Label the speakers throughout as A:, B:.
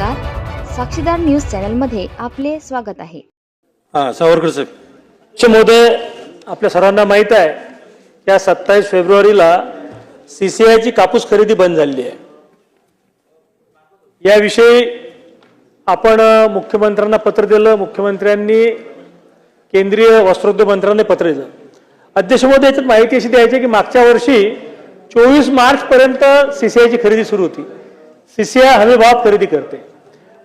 A: नमस्कार, साक्षीदार न्यूज चॅनलमध्ये आपले स्वागत आहे.
B: सावरकर साहेब महोदय, आपल्या सर्वांना माहीत आहे या 27 फेब्रुवारीला CCIची कापूस खरेदी बंद झाली आहे. याविषयी आपण मुख्यमंत्र्यांना पत्र दिलं. मुख्यमंत्र्यांनी केंद्रीय वस्त्रोद्योग मंत्र्यांना पत्र दिलं. अध्यक्ष महोदय, याच्यात माहिती अशी द्यायची की मागच्या वर्षी 24 मार्च पर्यंत CCIची खरेदी सुरू होती. CCI हमीभाव खरेदी करते.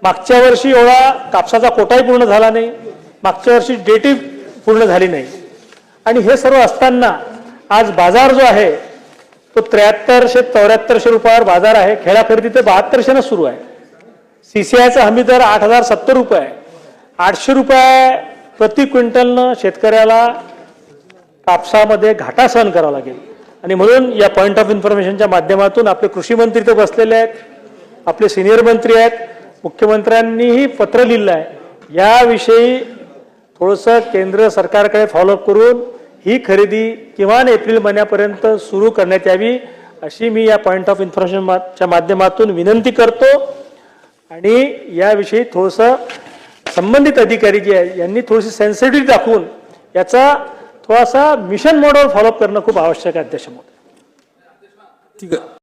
B: मागच्या वर्षी एवढा कापसाचा कोटाही पूर्ण झाला नाही. मागच्या वर्षी डेटही पूर्ण झाली नाही. आणि हे सर्व असताना आज बाजार जो आहे तो 7300-7400 रुपयावर बाजार आहे. खेळा खरेदी तर 7200 सुरू आहे. CCIचा हमी दर 8070 रुपये आहे. 800 रुपये प्रति क्विंटलनं शेतकऱ्याला कापसामध्ये घाटा सहन करावा लागेल. आणि म्हणून या पॉइंट ऑफ इन्फॉर्मेशनच्या माध्यमातून आपले कृषी मंत्री तर बसलेले आहेत, आपले सिनियर मंत्री आहेत, मुख्यमंत्र्यांनीही पत्र लिहिलं आहे. याविषयी थोडंसं केंद्र सरकारकडे फॉलोअप करून ही खरेदी किमान एप्रिल महिन्यापर्यंत सुरू करण्यात यावी अशी मी या पॉइंट ऑफ इन्फॉर्मेशनच्या माध्यमातून विनंती करतो. आणि याविषयी थोडंसं संबंधित अधिकारी जे आहेत यांनी थोडीशी सेन्सिटिव्हिटी दाखवून याचा थोडासा मिशन मोडवर फॉलोअप करणं खूप आवश्यक आहे. अध्यक्ष महोदय,
C: ठीक आहे.